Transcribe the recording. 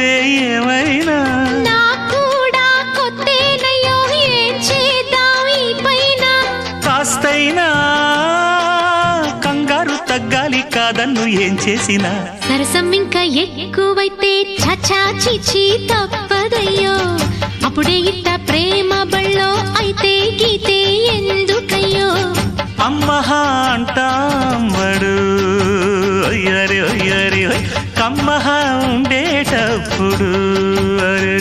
కొత్తే ఏమైనా కూడా కొత్తేనయ్యో ఏం చేద్దాం ఈ పైన కాస్తైనా కంగారు తగ్గాలి కాదన్ను ఏం చేసినా సరసం ఇంకా ఎక్కువైతే చచా చిచి తప్పదయ్యో అప్పుడే ఇట్ట ప్రేమ బళ్ళో అయితే గీతే ఎందుకయ్యో అమ్మహా అంటాంబడు అయ్యరే అయ్యరే కమ్మహా ఉండేటప్పుడు అరే